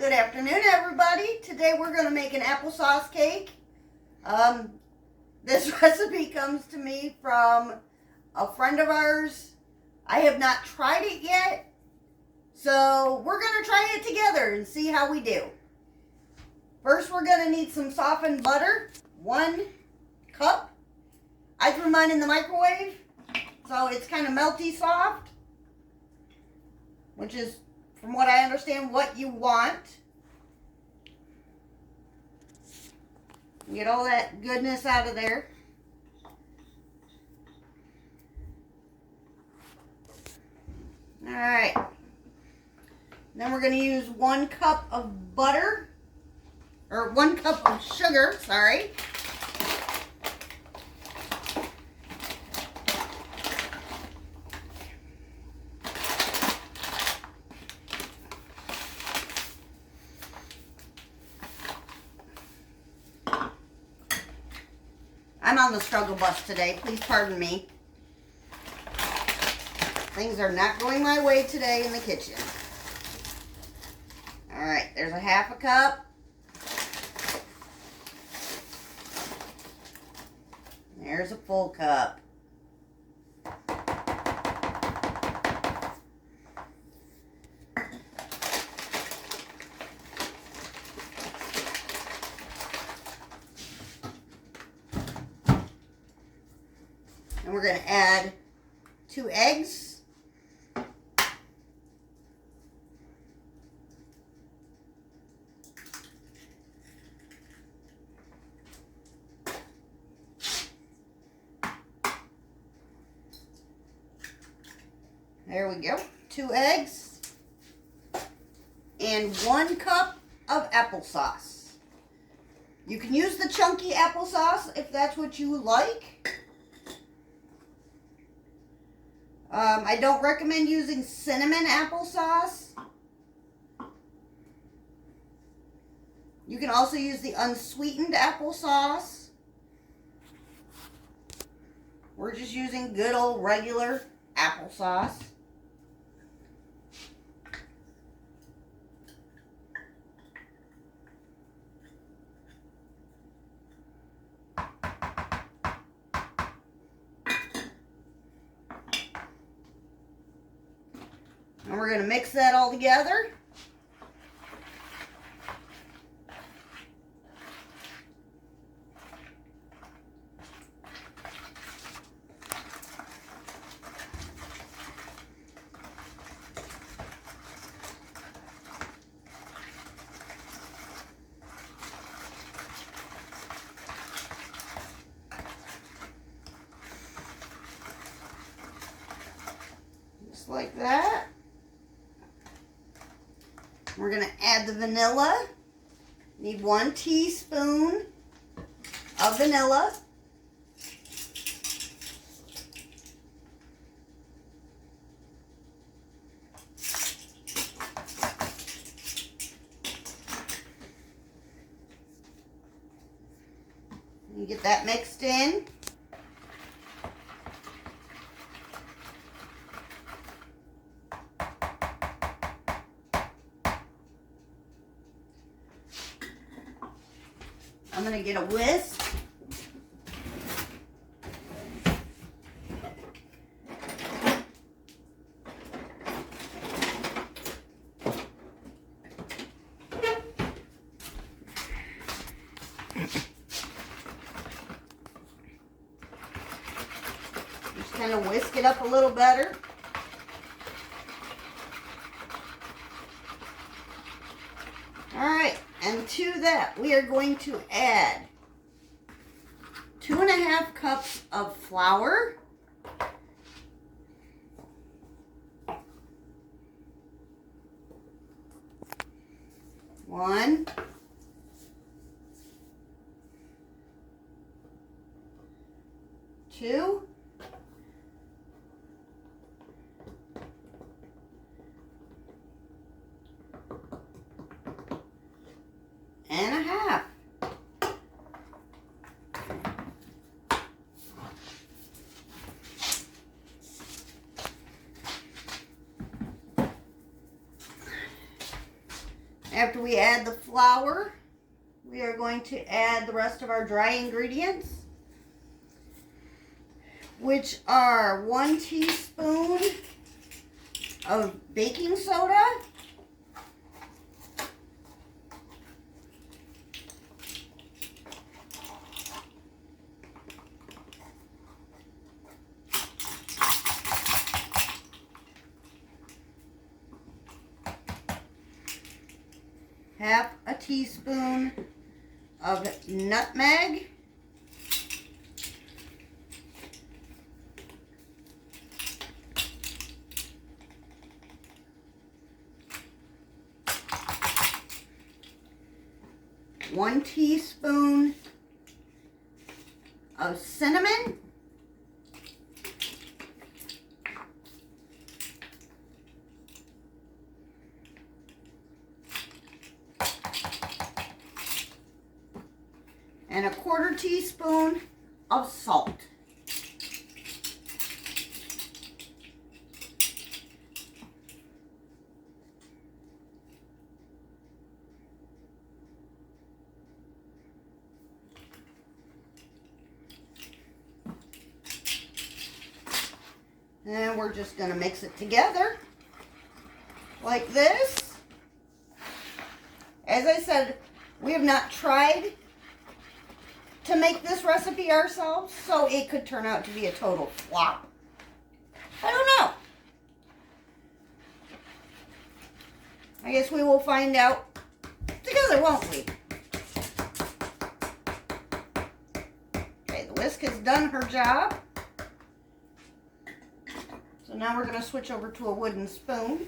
Good afternoon, everybody. Today we're going to make an applesauce cake. This recipe comes to me from a friend of ours. I have not tried it yet, so we're going to try it together and see how we do. First, we're going to need some softened butter, 1 cup. I threw mine in the microwave, so it's kind of melty soft, which is, from what I understand, what you want. Get all that goodness out of there. Alright. Then we're going to use 1 cup of butter, or 1 cup of sugar, sorry. I'm on the struggle bus today. Please pardon me. Things are not going my way today in the kitchen. Alright, there's a 1/2 cup. There's a full cup. And we're going to add 2 eggs. There we go. 2 eggs. And 1 cup of applesauce. You can use the chunky applesauce if that's what you like. I don't recommend using cinnamon applesauce. You can also use the unsweetened applesauce. We're just using good old regular applesauce. And we're going to mix that all together. Just like that. We're going to add the vanilla. Need 1 teaspoon of vanilla. You get that mixed in. I'm going to get a whisk. Just kind of whisk it up a little better. Alright, and to that we are going to add 2½ cups of flour, 1, 2, and a half. After we add the flour, we are going to add the rest of our dry ingredients, which are 1 teaspoon of baking soda, half a teaspoon of nutmeg, one teaspoon of cinnamon, and a 1/4 teaspoon of salt. And we're just going to mix it together like this. As I said, we have not tried to make this recipe ourselves, so it could turn out to be a total flop. I don't know. I guess we will find out together, won't we? Okay, the whisk has done her job. So now we're going to switch over to a wooden spoon.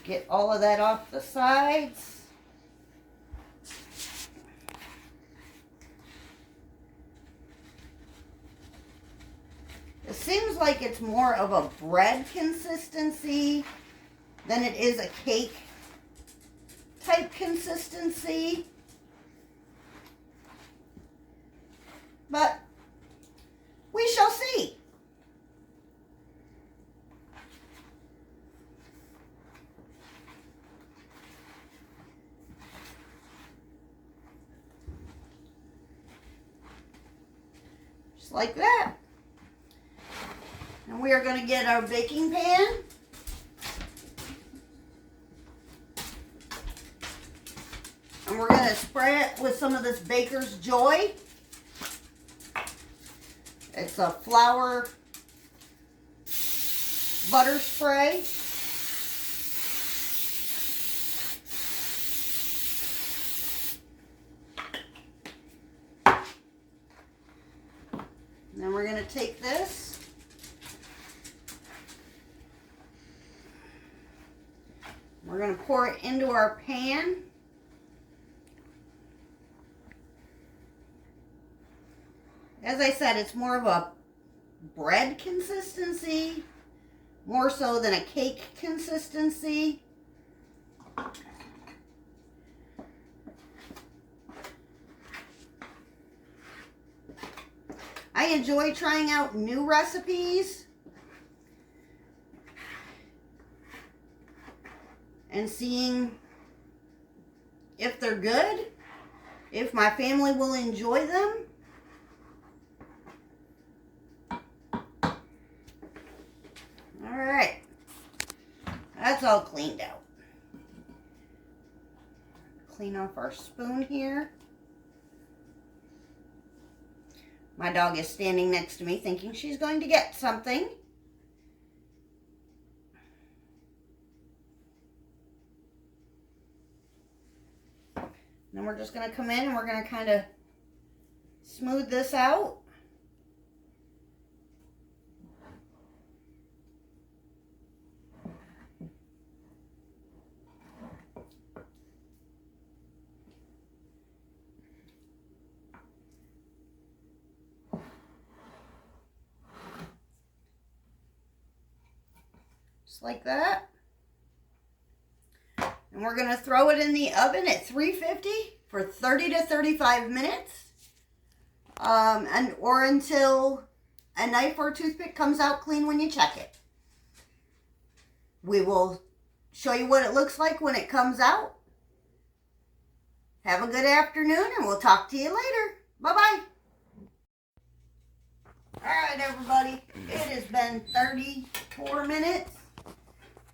Get all of that off the sides. It seems like it's more of a bread consistency than it is a cake type consistency. But we shall see. Just like that. And we are going to get our baking pan. And we're going to spray it with some of this Baker's Joy. It's a flour butter spray. And then we're going to take this. We're going to pour it into our pan. As I said, it's more of a bread consistency, more so than a cake consistency. I enjoy trying out new recipes and seeing if they're good, if my family will enjoy them. Alright, that's all cleaned out. Clean off our spoon here. My dog is standing next to me thinking she's going to get something. Then we're just going to come in and we're going to kind of smooth this out. Just like that. And we're going to throw it in the oven at 350 for 30 to 35 minutes. Or until a knife or a toothpick comes out clean when you check it. We will show you what it looks like when it comes out. Have a good afternoon, and we'll talk to you later. Bye-bye. All right, everybody. It has been 34 minutes.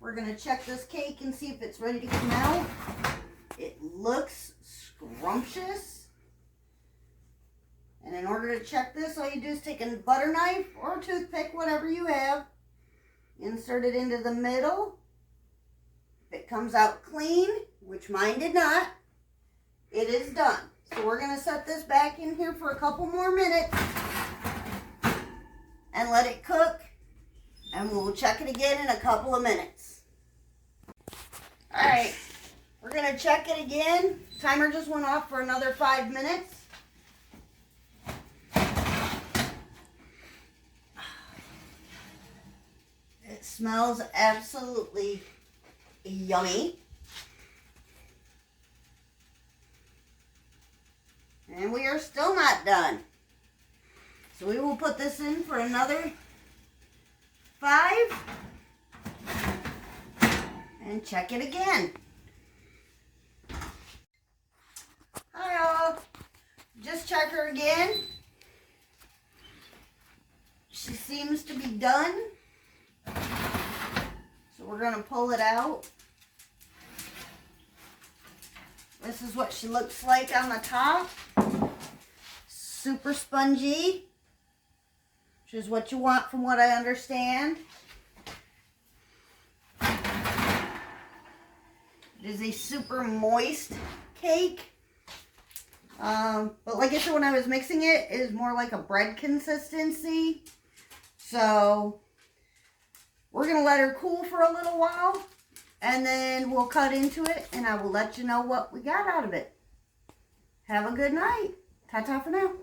We're going to check this cake and see if it's ready to come out. It looks scrumptious. And in order to check this, all you do is take a butter knife or a toothpick, whatever you have. Insert it into the middle. If it comes out clean, which mine did not, it is done. So we're going to set this back in here for a couple more minutes and let it cook. And we'll check it again in a couple of minutes. All right, we're going to check it again. Timer just went off for another 5 minutes. It smells absolutely yummy. And we are still not done. So we will put this in for another 5 and check it again. Hi all. Just check her again. She seems to be done. So we're going to pull it out. This is what she looks like on the top. Super spongy, which is what you want from what I understand. It is a super moist cake. But like I said, when I was mixing it, it is more like a bread consistency. So we're going to let her cool for a little while. And then we'll cut into it, and I will let you know what we got out of it. Have a good night. Ta-ta for now.